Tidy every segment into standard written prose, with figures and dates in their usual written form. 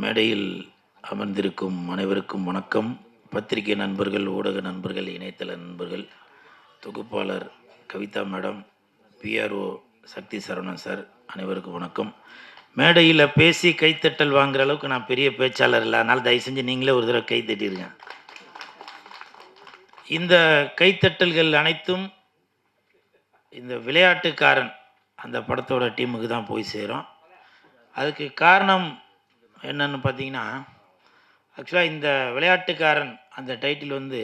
மேடையில் அமர்ந்திருக்கும் அனைவருக்கும் வணக்கம். பத்திரிகை நண்பர்கள், ஊடக நண்பர்கள், இணையதள நண்பர்கள், தொகுப்பாளர் கவிதா மேடம், பிஆர்ஓ சக்தி சரவணன் சார், அனைவருக்கும் வணக்கம். மேடையில் பேசி கைத்தட்டல் வாங்குற அளவுக்கு நான் பெரிய பேச்சாளர் இல்லை, அதனால் தயவு செஞ்சு நீங்களே ஒரு தடவை கை தட்டிடுங்க. இந்த கைத்தட்டல்கள் அனைத்தும் இந்த விளையாட்டுக்காரன் அந்த படத்தோட டீமுக்கு தான் போய் சேரும். அதுக்கு காரணம் என்னன்னு பார்த்தீங்கன்னா, ஆக்சுவலாக இந்த விளையாட்டுக்காரன் அந்த டைட்டில் வந்து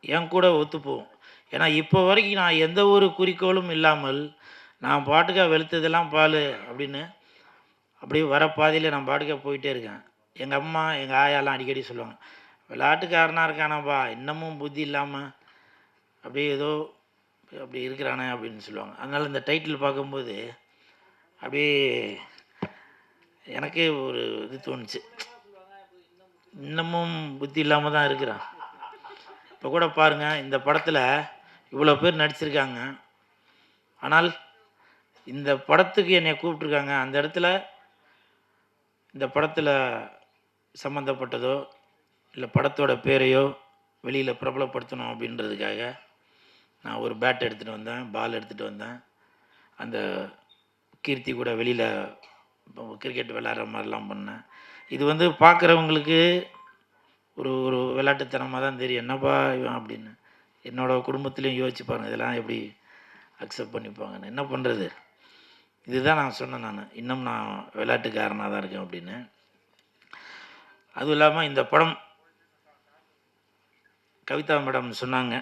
என் கூட ஒத்துப்போகும். ஏன்னா இப்போ வரைக்கும் நான் எந்த ஒரு குறிக்கோளும் இல்லாமல் நான் பாட்டுக்காக வெளுத்ததெல்லாம் பால் அப்படின்னு அப்படியே வர பாதையில் நான் பாட்டுக்காக போயிட்டே இருக்கேன். எங்கள் அம்மா எங்கள் ஆயாலாம் அடிக்கடி சொல்லுவாங்க, விளையாட்டுக்காரனாக இருக்கானாப்பா, இன்னமும் புத்தி இல்லாமல் அப்படியே ஏதோ அப்படி இருக்கிறானே அப்படின்னு சொல்லுவாங்க. அதனால் இந்த டைட்டில் பார்க்கும்போது அப்படியே எனக்கே ஒரு இது தோணுச்சு, இன்னமும் புத்தி இல்லாமல் தான் இருக்கிறான். இப்போ கூட பாருங்கள், இந்த படத்தில் இவ்வளோ பேர் நடிச்சிருக்காங்க, ஆனால் இந்த படத்துக்கு என்னை கூப்பிட்ருக்காங்க. அந்த இடத்துல இந்த படத்தில் சம்மந்தப்பட்டதோ இல்லை படத்தோட பேரையோ வெளியில் பிரபலப்படுத்தணும் அப்படின்றதுக்காக நான் ஒரு பேட் எடுத்துகிட்டு வந்தேன், பால் எடுத்துகிட்டு வந்தேன். அந்த கீர்த்தி கூட வெளியில் கிரிக்கெட் விளையாடுற மாதிரிலாம் பண்ணேன். இது வந்து பார்க்குறவங்களுக்கு ஒரு ஒரு விளையாட்டுத்தனமாக தான் தெரியும், என்னப்பா இவன் அப்படின்னு. என்னோடய குடும்பத்துலேயும் யோசிச்சு பாருங்கள், இதெல்லாம் எப்படி அக்செப்ட் பண்ணிப்பாங்கன்னு. என்ன பண்ணுறது, இதுதான் நான் சொன்னேன், இன்னும் நான் விளையாட்டுக்காரனாக தான் இருக்கேன் அப்படின்னு. அதுவும் இல்லாமல் இந்த படம் கவிதா மேடம் சொன்னாங்க,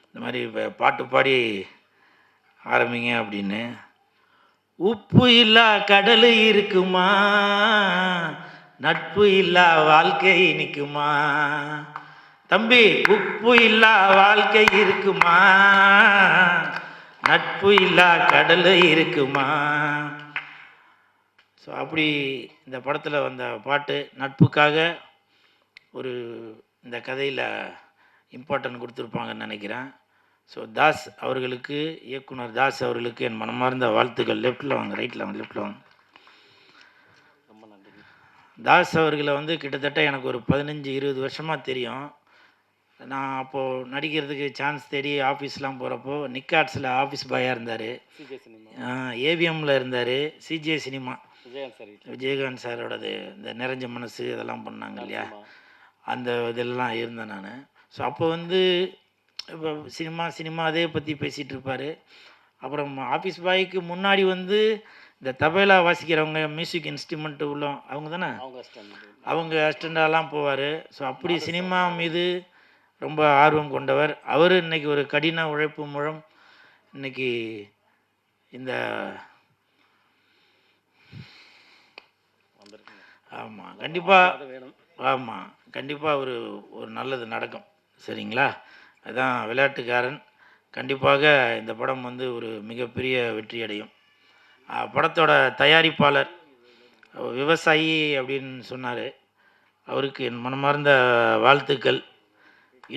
இந்த மாதிரி பாட்டு பாடி ஆரம்பிங்க அப்படின்னு. உப்பு இல்லா கடல் இருக்குமா, நட்பு இல்லா வாழ்க்கை நிற்குமா தம்பி, உப்பு இல்லா வாழ்க்கை இருக்குமா, நட்பு இல்லா கடல் இருக்குமா. ஸோ அப்படி இந்த படத்தில் வந்த பாட்டு நட்புக்காக ஒரு இந்த கதையில் இம்பார்ட்டன்ட் கொடுத்துருப்பாங்கன்னு நினைக்கிறேன். ஸோ தாஸ் அவர்களுக்கு, இயக்குனர் தாஸ் அவர்களுக்கு என் மனமார்ந்த வாழ்த்துக்கள். லெஃப்டில் வாங்க, ரைட்டில் வாங்க, லெஃப்டில் வாங்க. ரொம்ப நன்றி. தாஸ் அவர்களை வந்து கிட்டத்தட்ட எனக்கு ஒரு 15-20 வருஷமாக தெரியும். நான் அப்போது நடிக்கிறதுக்கு சான்ஸ் தேடி ஆஃபீஸ்லாம் போகிறப்போ நிக்காட்ஸில் ஆஃபீஸ் பாயாக இருந்தார், ஏவிஎம்மில் இருந்தார், சிஜே சினிமா விஜயகாந்த் சாரோடது இந்த நிறைஞ்ச மனசு இதெல்லாம் பண்ணாங்க இல்லையா, அந்த இதெல்லாம் இருந்தேன் நான். ஸோ அப்போ வந்து இப்போ சினிமா அதே பற்றி பேசிகிட்டு இருப்பார். அப்புறம் ஆஃபீஸ் பாய்க்கு முன்னாடி வந்து இந்த தபேலா வாசிக்கிறவங்க, மியூசிக் இன்ஸ்ட்ருமெண்ட்டு உள்ள அவங்க தானே, அவங்க அசிஸ்டண்டாலாம் போவார். ஸோ அப்படி சினிமா மீது ரொம்ப ஆர்வம் கொண்டவர் அவர். இன்றைக்கி ஒரு கடின உழைப்பு மூலம் இன்றைக்கி இந்த ஆமாம் கண்டிப்பாக ஒரு நல்லது நடக்கும், சரிங்களா. அதுதான் விளையாட்டுக்காரன். கண்டிப்பாக இந்த படம் வந்து ஒரு மிகப்பெரிய வெற்றி அடையும். படத்தோட தயாரிப்பாளர் விவசாயி அப்படின்னு சொன்னார், அவருக்கு என் மனமார்ந்த வாழ்த்துக்கள்.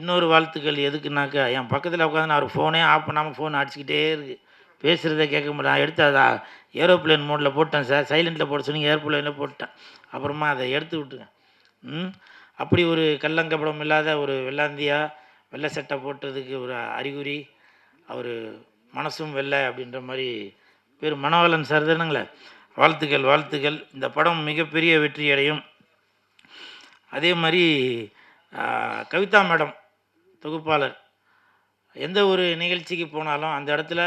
இன்னொரு வாழ்த்துக்கள் எதுக்குனாக்கா, என் பக்கத்தில் உட்காந்து நான் ஒரு ஃபோனே ஆஃப் பண்ணாமல் ஃபோன் அடிச்சுக்கிட்டே இருக்குது, பேசுகிறத கேட்க முடியல. நான் எடுத்து அதை ஏரோப்ளேன் மோடில் போட்டேன் சார், சைலண்ட்டில் போட சொன்னீங்க, ஏரோப்ளேனில் போட்டேன். அப்புறமா அதை எடுத்து விட்டுருங்க. அப்படி ஒரு கள்ளங்கப்படம் இல்லாத ஒரு வெள்ளாந்தியா வெள்ளை சட்டை போட்டதுக்கு ஒரு அறிகுறி, அவர் மனசும் வெள்ளை அப்படின்ற மாதிரி பேர் மனோகலன் சார் தானுங்களே. வாழ்த்துக்கள். இந்த படம் மிகப்பெரிய வெற்றி அடையும். அதே மாதிரி கவிதா மேடம் தொகுப்பாளர், எந்த ஒரு நிகழ்ச்சிக்கு போனாலும் அந்த இடத்துல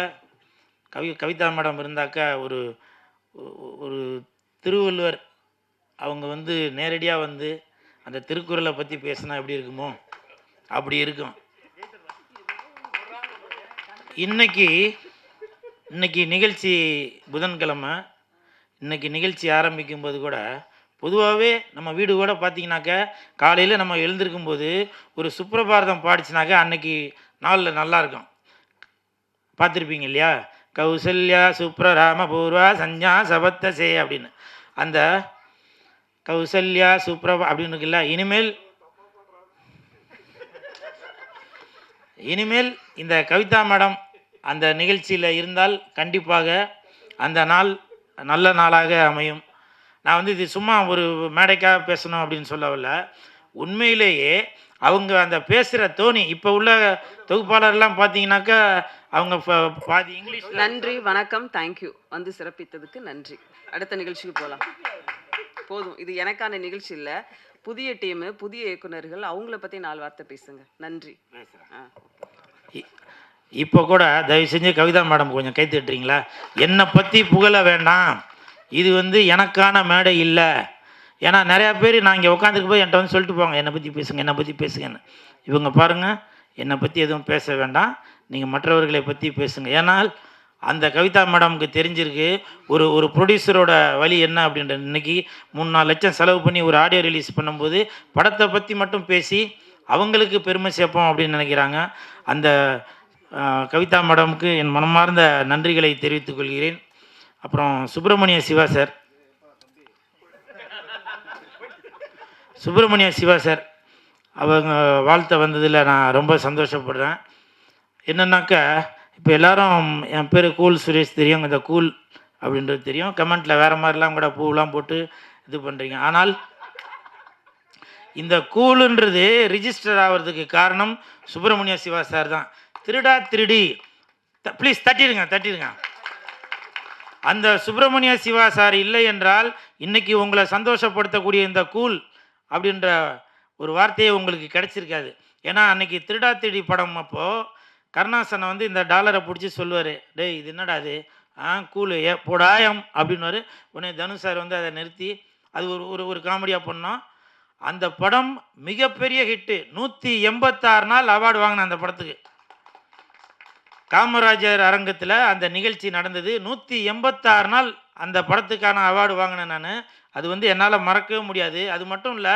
கவிதா மேடம் இருந்தாக்கா ஒரு திருவள்ளுவர் அவங்க வந்து நேரடியாக வந்து அந்த திருக்குறளை பற்றி பேசினா எப்படி இருக்குமோ அப்படி இருக்கும். இன்னைக்கு நிகழ்ச்சி புதன்கிழமை, இன்னைக்கு நிகழ்ச்சி ஆரம்பிக்கும்போது கூட பொதுவாகவே நம்ம வீடு கூட பார்த்திங்கனாக்கா காலையில் நம்ம எழுந்திருக்கும்போது ஒரு சுப்ரபாரதம் பாடிச்சுனாக்கா அன்னைக்கு நாளில் நல்லாயிருக்கும். பார்த்துருப்பீங்க இல்லையா, கௌசல்யா சுப்ரராம பூர்வா சஞ்சா சபத்தசே அப்படின்னு. அந்த கௌசல்யா சுப்ரபா அப்படின்னு இருக்குல்ல, இனிமேல் இந்த கவிதா மேடம் அந்த நிகழ்ச்சியில் இருந்தால் கண்டிப்பாக அந்த நாள் நல்ல நாளாக அமையும். நான் வந்து இது சும்மா ஒரு மேடைக்காக பேசணும் அப்படின்னு சொல்லவில்லை. உண்மையிலேயே அவங்க அந்த பேசுகிற தோனி இப்போ உள்ள தொகுப்பாளர்லாம் பார்த்தீங்கன்னாக்கா அவங்க பாதி இங்கிலீஷ். நன்றி, வணக்கம், தேங்க்யூ. வந்து சிறப்பித்ததுக்கு நன்றி. அடுத்த நிகழ்ச்சிக்கு போகலாம். போதும், இது எனக்கான நிகழ்ச்சி இல்லை. புதிய டீமு, புதிய இயக்குநர்கள், அவங்கள பற்றி 4 வார்த்தை பேசுங்க. நன்றி. இப்போ கூட தயவு செஞ்சு கவிதா மேடம் கொஞ்சம் கை தட்டுறீங்களா? என்னை பற்றி புகழ வேண்டாம், இது வந்து எனக்கான மேடை இல்லை. ஏன்னா நிறையா பேர் நான் இங்கே உட்காந்துருக்கு போய் என்கிட்ட வந்து சொல்லிட்டு போவாங்க, என்னை பற்றி பேசுங்க, என்னை பற்றி பேசுங்கன்னு. இவங்க பாருங்கள், என்னை பற்றி எதுவும் பேச வேண்டாம், நீங்கள் மற்றவர்களை பற்றி பேசுங்க. ஏன்னால் அந்த கவிதா மேடமுக்கு தெரிஞ்சிருக்கு ஒரு ப்ரொடியூசரோட வழி என்ன அப்படின்றது. இன்றைக்கி 3-4 லட்சம் செலவு பண்ணி ஒரு ஆடியோ ரிலீஸ் பண்ணும்போது படத்தை பற்றி மட்டும் பேசி அவங்களுக்கு பெருமை சேர்ப்போம் அப்படின்னு நினைக்கிறாங்க. அந்த கவிதா மேடமுக்கு என் மனமார்ந்த நன்றிகளை தெரிவித்துக் கொள்கிறேன். அப்புறம் சுப்பிரமணிய சிவா சார் அவங்க வாழ்த்த வந்ததில் நான் ரொம்ப சந்தோஷப்படுறேன். என்னன்னாக்கா இப்போ எல்லோரும் என் பேர் கூல் சுரேஷ் தெரியும், இந்த கூல் அப்படின்றது தெரியும். கமெண்ட்டில் வேறு மாதிரிலாம் கூட பூவெலாம் போட்டு இது பண்ணுறீங்க. ஆனால் இந்த கூலுன்றது ரிஜிஸ்டர் ஆகிறதுக்கு காரணம் சுப்பிரமணிய சிவா சார் தான். திருடா திருடி, ப்ளீஸ் தட்டிடுங்க. அந்த சுப்பிரமணிய சிவா சார் இல்லை என்றால் இன்றைக்கி உங்களை சந்தோஷப்படுத்தக்கூடிய இந்த கூல் அப்படின்ற ஒரு வார்த்தையே உங்களுக்கு கிடச்சிருக்காது. ஏன்னா அன்றைக்கி திருடா திருடி படம் அப்போது கருணாசனை வந்து இந்த டாலரை பிடிச்சி சொல்லுவார், டேய் இது என்னடா அது, கூலு போடாயம் அப்படின்னுவார். உடனே தனுஷ் சார் வந்து அதை நிறுத்தி அது ஒரு காமெடியாக பண்ணோம். அந்த படம் மிகப்பெரிய ஹிட்டு. 186 நாள் அவார்டு வாங்கின அந்த படத்துக்கு. காமராஜர் அரங்கத்தில் அந்த நிகழ்ச்சி நடந்தது. 186 நாள் அந்த படத்துக்கான அவார்டு வாங்கினேன் நான். அது வந்து என்னால் மறக்கவே முடியாது. அது மட்டும் இல்லை,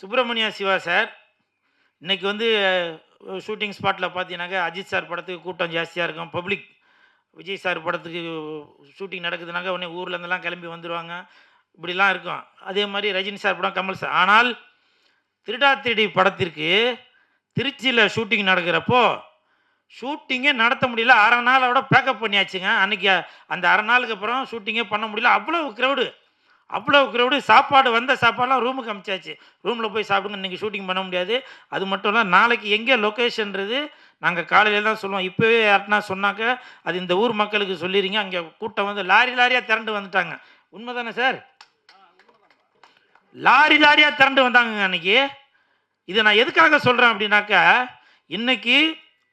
சுப்பிரமணிய சிவா சார் இன்றைக்கி வந்து ஷூட்டிங் ஸ்பாட்டில் பார்த்தீங்கன்னாக்கா அஜித் சார் படத்துக்கு கூட்டம் ஜாஸ்தியாக இருக்கும். பப்ளிக் விஜய் சார் படத்துக்கு ஷூட்டிங் நடக்குதுனாக்கா உடனே ஊர்லேருந்துலாம் கிளம்பி வந்துடுவாங்க. இப்படிலாம் இருக்கும். அதே மாதிரி ரஜினி சார் படம், கமல் சார். ஆனால் திருடா திருடி படத்திற்கு திருச்சியில் ஷூட்டிங் நடக்கிறப்போ ஷூட்டிங்கே நடத்த முடியல. 1/2 நாளோட பேக்கப் பண்ணியாச்சுங்க. அன்றைக்கி அந்த 1/2 நாளுக்கு அப்புறம் ஷூட்டிங்கே பண்ண முடியல. அவ்வளோ க்ரௌடு. சாப்பாடு வந்த சாப்பாடெலாம் ரூமுக்கு அனுப்பிச்சாச்சு. ரூமில் போய் சாப்பிடுங்க, இன்றைக்கி ஷூட்டிங் பண்ண முடியாது. அது மட்டும் இல்லை, நாளைக்கு எங்கே லொக்கேஷன்றது நாங்கள் காலையில் தான் சொல்லுவோம். இப்போவே யார்ட்டனா சொன்னாக்க அது இந்த ஊர் மக்களுக்கு சொல்லிடுங்க. அங்கே கூட்டம் வந்து லாரியாக திரண்டு வந்துட்டாங்க. உண்மை தானே சார்? லாரியாக திரண்டு வந்தாங்க அன்றைக்கி. இதை நான் எதுக்காக சொல்கிறேன் அப்படின்னாக்கா, இன்றைக்கி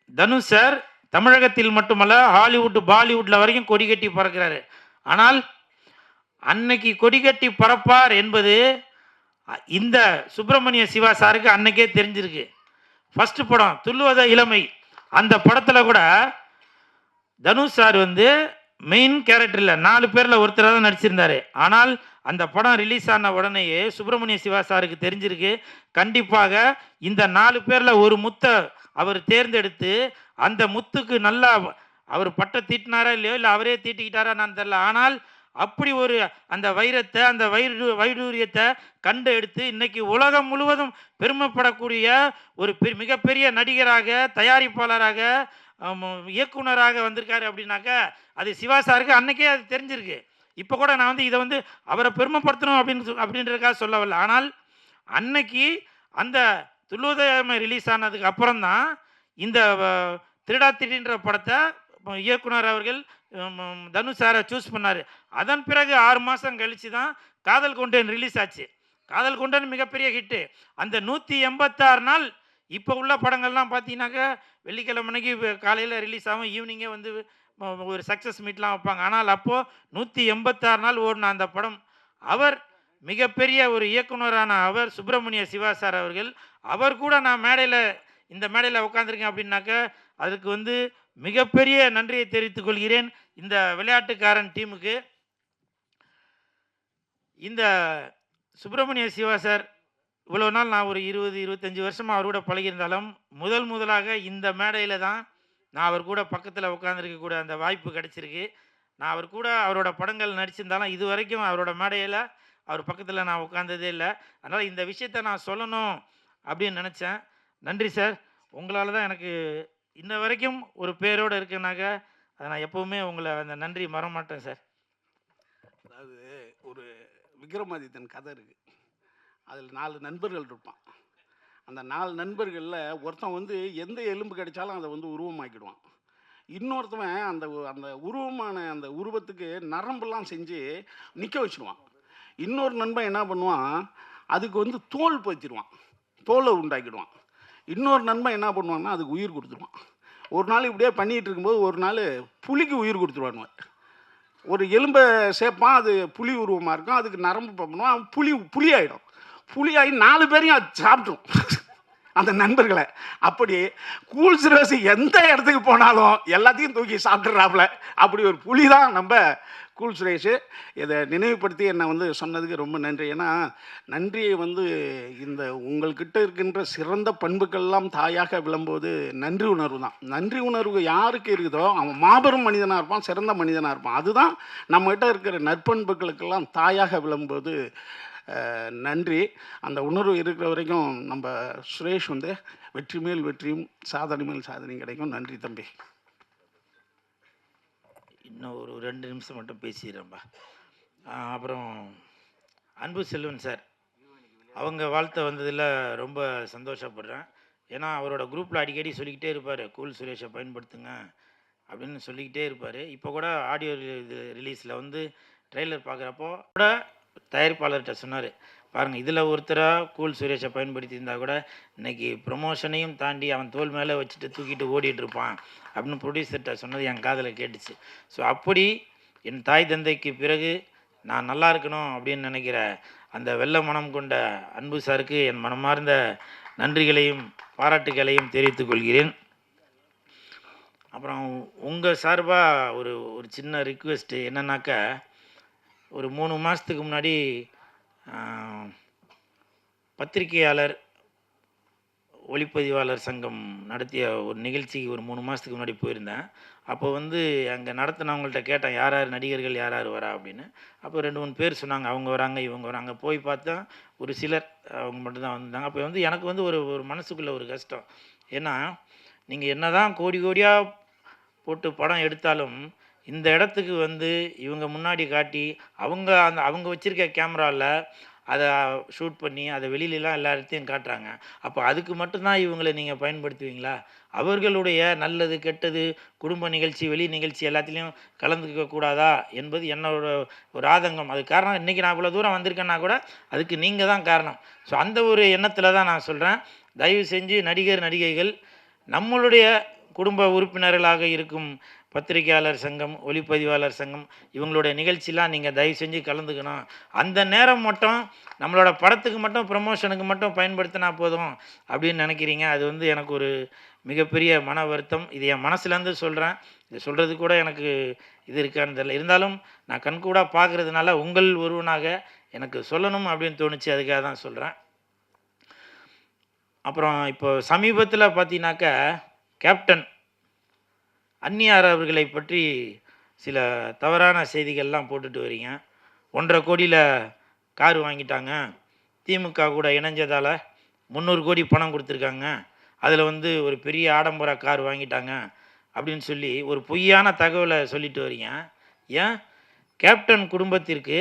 தனுஷ் சார் தமிழகத்தில் மட்டுமல்ல, ஹாலிவுட் பாலிவுட்டில் வரைக்கும் கொடி கட்டி பறக்கிறாரு. ஆனால் அன்னைக்கு கொடி கட்டி பறப்பார் என்பது இந்த சுப்பிரமணிய சிவா சாருக்கு அன்னைக்கே தெரிஞ்சிருக்கு. ஃபர்ஸ்ட் படம் துள்ளுவத இளமை, அந்த படத்தில் கூட தனுஷ் சார் வந்து மெயின் கேரக்டரில் 4 பேரில் ஒருத்தராக தான் நடிச்சிருந்தார். ஆனால் அந்த படம் ரிலீஸ் ஆன உடனேயே சுப்பிரமணிய சிவா சாருக்கு தெரிஞ்சிருக்கு, கண்டிப்பாக இந்த 4 பேரில் ஒரு முத்தை அவர் தேர்ந்தெடுத்து அந்த முத்துக்கு நல்லா அவர் பட்டை தீட்டினாரா இல்லையோ, இல்லை அவரே தீட்டிக்கிட்டாரா நான் தெரியல. ஆனால் அப்படி ஒரு அந்த வைரத்தை, அந்த வைடூரியத்தை கண்டு எடுத்து இன்னைக்கு உலகம் முழுவதும் பெருமைப்படக்கூடிய ஒரு மிகப்பெரிய நடிகராக, தயாரிப்பாளராக, இயக்குனராக வந்திருக்காரு அப்படின்னாக்கா அது சிவா சாருக்கு அன்னைக்கே அது தெரிஞ்சிருக்கு. இப்போ கூட நான் வந்து இதை வந்து அவரை பெருமைப்படுத்தணும் அப்படின்றதுக்காக சொல்ல வரல. ஆனால் அன்னைக்கு அந்த துள்ளுவதமை ரிலீஸ் ஆனதுக்கு அப்புறம் தான் இந்த திருடா திருடின்ற படத்தை இயக்குனர் அவர்கள் தனுஷ் சாரை சூஸ் பண்ணார். அதன் பிறகு 6 மாதம் கழித்து தான் காதல் கொண்டேன் ரிலீஸ் ஆச்சு. காதல் கொண்டேன் மிகப்பெரிய ஹிட்டு. அந்த 186 நாள் இப்போ உள்ள படங்கள்லாம் பார்த்தீங்கன்னாக்கா வெள்ளிக்கிழமைக்கு காலையில் ரிலீஸ் ஆகும், ஈவினிங்கே வந்து ஒரு சக்ஸஸ் மீட்லாம் வைப்பாங்க. ஆனால் அப்போது 186 நாள் ஓடின அந்த படம். அவர் மிகப்பெரிய ஒரு இயக்குனரான அவர் சுப்பிரமணிய சிவா சார் அவர்கள், அவர் கூட நான் இந்த மேடையில் உட்காந்துருக்கேன் அப்படின்னாக்கா அதுக்கு வந்து மிகப்பெரிய நன்றியை தெரிவித்துக் கொள்கிறேன் இந்த விளையாட்டுக்காரன் டீமுக்கு. இந்த சுப்பிரமணிய சிவா சார் இவ்வளோ நாள் நான் ஒரு 20-25 வருஷமாக அவர் கூட பழகியிருந்தாலும் முதலாக இந்த மேடையில் தான் நான் அவர் கூட பக்கத்தில் உட்காந்துருக்க கூட அந்த வாய்ப்பு கிடச்சிருக்கு. நான் அவர் கூட அவரோட படங்கள் நடிச்சிருந்தாலும் இது வரைக்கும் அவரோட மேடையில் அவர் பக்கத்தில் நான் உட்காந்ததே இல்லை. அதனால் இந்த விஷயத்தை நான் சொல்லணும் அப்படின்னு நினச்சேன். நன்றி சார். உங்களால் தான் எனக்கு இன்ன வரைக்கும் ஒரு பேரோடு இருக்குனாக்க அதை நான் எப்போவுமே உங்களை அந்த நன்றி மறமாட்டேன் சார். அதாவது ஒரு விக்ரமாதித்தன் கதை இருக்குது. அதில் 4 நண்பர்கள் இருப்பான். அந்த 4 நண்பர்களில் ஒருத்தன் வந்து எந்த எலும்பு கிடைச்சாலும் அதை வந்து உருவமாக்கிடுவான். இன்னொருத்தவன் அந்த அந்த உருவமான அந்த உருவத்துக்கு நரம்பெல்லாம் செஞ்சு நிற்க வச்சுடுவான். இன்னொரு நண்பன் என்ன பண்ணுவான், அதுக்கு வந்து தோல் பற்றிடுவான், தோலை உண்டாக்கிடுவான். இன்னொரு நண்பன் என்ன பண்ணுவான்னா அதுக்கு உயிர் கொடுத்துருவான். ஒரு நாள் இப்படியே பண்ணிகிட்டு இருக்கும்போது ஒரு நாள் புலிக்கு உயிர் கொடுத்துருவானுவ. ஒரு எலும்பை சேர்ப்பான், அது புலி உருவமாக இருக்கும். அதுக்கு நரம்பு பண்ணுவான், புலி ஆகிடும். புலியாகி 4 பேரையும் அது சாப்பிட்ரும் அந்த நண்பர்களை. அப்படி கூல் சுரேஷ் எந்த இடத்துக்கு போனாலும் எல்லாத்தையும் தூக்கி சாப்பிட்றாப்புல. அப்படி ஒரு புலி தான் நம்ம கூல் சுரேஷ். இதை நினைவுபடுத்தி என்னை வந்து சொன்னதுக்கு ரொம்ப நன்றி. ஏன்னா நன்றியை வந்து இந்த உங்கள்கிட்ட இருக்கின்ற சிறந்த பண்புக்கள்லாம் தாயாக விளம்போது நன்றி உணர்வு தான். நன்றி உணர்வு யாருக்கு இருக்குதோ அவன் மாபெரும் மனிதனாக இருப்பான், சிறந்த மனிதனாக இருப்பான். அதுதான் நம்மகிட்ட இருக்கிற நற்பண்புகளுக்கெல்லாம் தாயாக விளம்போது நன்றி. அந்த உணர்வு இருக்கிற வரைக்கும் நம்ம சுரேஷ் வந்து வெற்றி மேல் வெற்றியும் சாதனை மேல் சாதனையும் கிடைக்கும். நன்றி தம்பி. இன்னும் ஒரு 2 நிமிஷம் மட்டும் பேசிடுறேன்பா. அப்புறம் அன்பு செல்வன் சார், அவங்க வாழ்த்த வந்ததில் ரொம்ப சந்தோஷப்படுறேன். ஏன்னா அவரோட குரூப்பில் அடிக்கடி சொல்லிக்கிட்டே இருப்பார், கூல் சுரேஷை பயன்படுத்துங்க அப்படின்னு சொல்லிக்கிட்டே இருப்பார். இப்போ கூட ஆடியோ ரிலீஸில் வந்து ட்ரெய்லர் பார்க்குறப்போ கூட தயாரிப்பாளர்கிட்ட சொன்னார், பாருங்கள் இதில் ஒருத்தராக கூல் சுரேஷை பயன்படுத்தி இருந்தால் கூட இன்றைக்கி ப்ரொமோஷனையும் தாண்டி அவன் தோல் மேலே வச்சுட்டு தூக்கிட்டு ஓடிட்டுருப்பான் அப்படின்னு ப்ரொடியூசர்கிட்ட சொன்னது என் காதில் கேட்டுச்சு. ஸோ அப்படி என் தாய் தந்தைக்கு பிறகு நான் நல்லா இருக்கணும் அப்படின்னு நினைக்கிற அந்த வெள்ள மனம் கொண்ட அன்பு சாருக்கு என் மனமார்ந்த நன்றிகளையும் பாராட்டுகளையும் தெரிவித்துக் கொள்கிறேன். அப்புறம் உங்கள் சார்பாக ஒரு சின்ன ரிக்வெஸ்ட்டு என்னன்னாக்கா, ஒரு 3 மாதத்துக்கு முன்னாடி பத்திரிகையாளர் ஒளிப்பதிவாளர் சங்கம் நடத்திய ஒரு நிகழ்ச்சிக்கு ஒரு 3 மாதத்துக்கு முன்னாடி போயிருந்தேன். அப்போ வந்து அங்கே நடத்தினவங்கள்ட்ட கேட்டேன், யார் யார் நடிகர்கள் யார் யார் வரா அப்படின்னு. அப்போ 2 3 பேர் சொன்னாங்க, அவங்க வராங்க இவங்க வராங்க. போய் பார்த்தா ஒரு சிலர் அவங்க மட்டும்தான் வந்தாங்க. அப்போ வந்து எனக்கு வந்து ஒரு மனசுக்குள்ளே ஒரு கஷ்டம். ஏன்னா நீங்கள் என்ன தான் கோடி கோடியாக போட்டு படம் எடுத்தாலும் இந்த இடத்துக்கு வந்து இவங்க முன்னாடி காட்டி அவங்க வச்சுருக்க கேமராவில் அதை ஷூட் பண்ணி அதை வெளியிலலாம் எல்லா இடத்தையும் காட்டுறாங்க. அப்போ அதுக்கு மட்டும்தான் இவங்களை நீங்கள் பயன்படுத்துவீங்களா? அவர்களுடைய நல்லது கெட்டது குடும்ப நிகழ்ச்சி வெளி நிகழ்ச்சி எல்லாத்துலேயும் கலந்துக்க கூடாதா என்பது என்னோட ஒரு ஆதங்கம். அது காரணம் இன்றைக்கி நான் இவ்வளோ தூரம் வந்திருக்கேன்னா கூட அதுக்கு நீங்கள் தான் காரணம். ஸோ அந்த ஒரு எண்ணத்தில் தான் நான் சொல்கிறேன், தயவு செஞ்சு நடிகர் நடிகைகள் நம்மளுடைய குடும்ப உறுப்பினர்களாக இருக்கும் பத்திரிகையாளர் சங்கம் ஒளிப்பதிவாளர் சங்கம் இவங்களுடைய நிகழ்ச்சிலாம் நீங்கள் தயவு செஞ்சு கலந்துக்கணும். அந்த நேரம் மட்டும் நம்மளோட படத்துக்கு மட்டும் ப்ரமோஷனுக்கு மட்டும் பயன்படுத்தினா போதும் அப்படின்னு நினைக்கிறீங்க. அது வந்து எனக்கு ஒரு மிகப்பெரிய மன வருத்தம். இது என் மனசுலேருந்து சொல்கிறேன். இது சொல்கிறது கூட எனக்கு இது இருக்கான்னு தெரியல. இருந்தாலும் நான் கண்கூடாக பார்க்குறதுனால உங்கள் ஒருவனாக எனக்கு சொல்லணும் அப்படின்னு தோணுச்சு, அதுக்காக தான் சொல்கிறேன். அப்புறம் இப்போ சமீபத்தில் பார்த்தீங்கன்னாக்கா கேப்டன் அந்நியார் அவர்களை பற்றி சில தவறான செய்திகள்லாம் போட்டுட்டு வரீங்க. 1.5 கோடியில் கார் வாங்கிட்டாங்க, திமுக கூட இணைஞ்சதால் 300 கோடி பணம் கொடுத்துருக்காங்க, அதில் வந்து ஒரு பெரிய ஆடம்பர கார் வாங்கிட்டாங்க அப்படின்னு சொல்லி ஒரு பொய்யான தகவலை சொல்லிட்டு வரீங்க. ஏன் கேப்டன் குடும்பத்திற்கு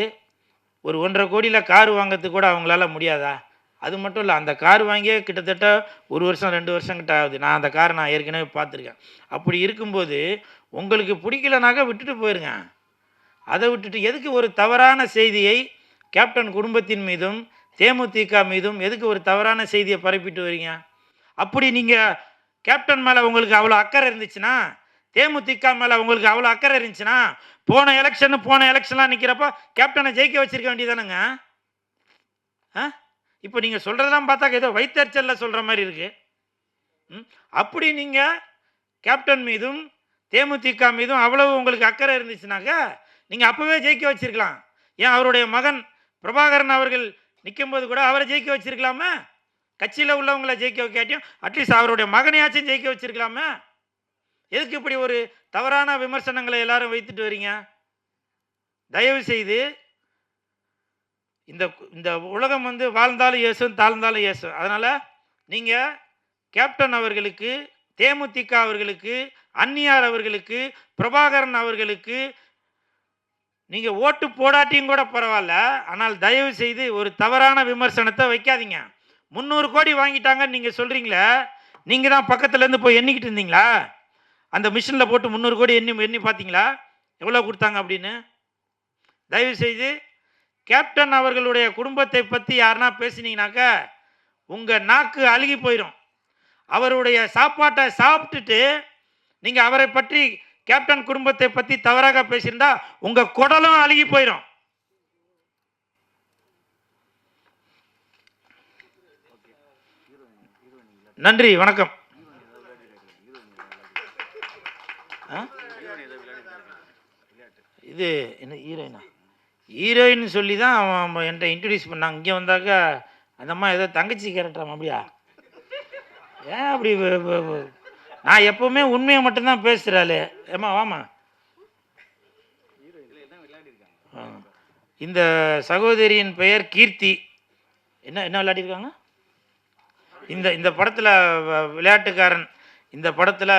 ஒரு 1.5 கோடியில் கார் வாங்கிறதுக்கு கூட அவங்களால முடியாதா? அது மட்டும் இல்லை, அந்த கார் வாங்கியே கிட்டத்தட்ட 1 வருஷம் 2 வருஷம் கிட்ட ஆகுது. நான் அந்த காரை நான் ஏற்கனவே பார்த்துருக்கேன். அப்படி இருக்கும்போது உங்களுக்கு பிடிக்கலனாக்கா விட்டுட்டு போயிருங்க. அதை விட்டுட்டு எதுக்கு ஒரு தவறான செய்தியை கேப்டன் குடும்பத்தின் மீதும் தேமுதிக மீதும் எதுக்கு ஒரு தவறான செய்தியை பரப்பிட்டு வரீங்க? அப்படி நீங்கள் கேப்டன் மேலே உங்களுக்கு அவ்வளோ அக்கறை இருந்துச்சுன்னா, தேமுதிக மேலே உங்களுக்கு அவ்வளோ அக்கறை இருந்துச்சுன்னா, போன எலெக்ஷன்லாம் நிற்கிறப்போ கேப்டனை ஜெயிக்க வச்சிருக்க வேண்டியதானுங்க. இப்போ நீங்கள் சொல்கிறதெல்லாம் பார்த்தா ஏதோ வைத்தறிச்சலில் சொல்கிற மாதிரி இருக்குது. அப்படி நீங்கள் கேப்டன் மீதும் தேமுதிக மீதும் அவ்வளவு உங்களுக்கு அக்கறை இருந்துச்சுனாக்கா நீங்கள் அப்போவே ஜெயிக்க வச்சிருக்கலாம். ஏன் அவருடைய மகன் பிரபாகரன் அவர்கள் நிற்கும்போது கூட அவரை ஜெயிக்க வச்சிருக்கலாமே? கட்சியில் உள்ளவங்களை ஜெயிக்க வைக்காட்டியும் அட்லீஸ்ட் அவருடைய மகனையாச்சும் ஜெயிக்க வச்சிருக்கலாமே? எதுக்கு இப்படி ஒரு தவறான விமர்சனங்களை எல்லாரும் வைத்துட்டு வரீங்க? தயவு செய்து இந்த உலகம் வந்து வாழ்ந்தாலும் ஏசும் தாழ்ந்தாலும் ஏசும். அதனால் நீங்கள் கேப்டன் அவர்களுக்கு, தேமுதிக அவர்களுக்கு, அந்நியார் அவர்களுக்கு, பிரபாகரன் அவர்களுக்கு நீங்கள் ஓட்டு போடாட்டியும் கூட பரவாயில்ல, ஆனால் தயவு செய்து ஒரு தவறான விமர்சனத்தை வைக்காதீங்க. 300 கோடி வாங்கிட்டாங்கன்னு நீங்கள் சொல்கிறீங்களே, நீங்கள் தான் பக்கத்துலேருந்து போய் எண்ணிக்கிட்டு இருந்தீங்களா? அந்த மிஷினில் போட்டு 300 கோடி எண்ணி பார்த்தீங்களா எவ்வளோ கொடுத்தாங்க அப்படின்னு? தயவு செய்து கேப்டன் அவர்களுடைய குடும்பத்தை பற்றி யாருன்னா பேசினீங்கனாக்கா உங்கள் நாக்கு அழுகி போயிடும். அவருடைய சாப்பாட்டை சாப்பிட்டுட்டு நீங்கள் அவரை பற்றி கேப்டன் குடும்பத்தை பற்றி தவறாக பேசியிருந்தா உங்கள் குடலும் அழுகி போயிடும். நன்றி, வணக்கம். இது என்ன ஹீரோயினா? ஹீரோயின் சொல்லி தான் அவன் என்கிட்ட இன்ட்ரடியூஸ் பண்ணாங்க. இங்கே வந்தாக்கா அந்த அம்மா ஏதோ தங்கச்சி கேரக்டராம். அப்படியா? ஏன் அப்படி நான் எப்போவுமே உண்மையை மட்டும்தான் பேசுகிறாள். ஏம்மா வாமா. இந்த சகோதரியின் பெயர் கீர்த்தி. என்ன விளையாடிருக்காங்க இந்த படத்தில்? விளையாட்டுக்காரன் இந்த படத்தில்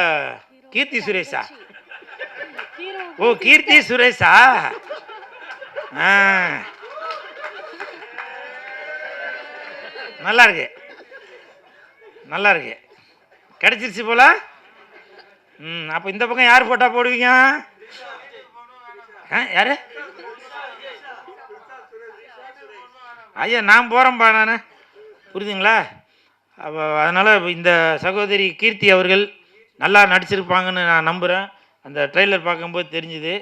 கீர்த்தி சுரேஷா? ஓ, கீர்த்தி சுரேஷா? நல்லா இருக்கு, நல்லா இருக்கு, கிடைச்சிருச்சு போல. அப்போ இந்த பக்கம் யார் போட்டா போடுவீங்க? யாரு? ஐயா நான் போகிறேன்ப்பா. நான் புரியுதுங்களா? அப்போ அதனால் இந்த சகோதரி கீர்த்தி அவர்கள் நல்லா நடிச்சிருப்பாங்கன்னு நான் நம்புகிறேன். அந்த ட்ரெய்லர் பார்க்கும்போது தெரிஞ்சுது.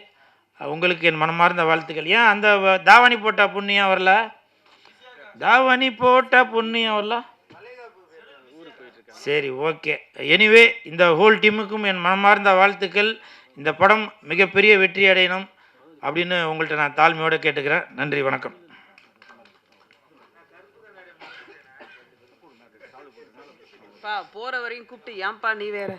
உங்களுக்கு என் மனமார்ந்த வாழ்த்துக்கள். ஏன் அந்த தாவணி போட்ட புண்ணியம் வரல? தாவணி போட்ட புண்ணியம் வரல? சரி, ஓகே. எனிவே இந்த ஹோல் டீமுக்கும் என் மனமார்ந்த வாழ்த்துக்கள். இந்த படம் மிகப்பெரிய வெற்றி அடையணும் அப்படின்னு உங்கள்கிட்ட நான் தாழ்மையோடு கேட்டுக்கிறேன். நன்றி, வணக்கம். போற வரையும் கூப்பிட்டு ஏன்பா நீ வேற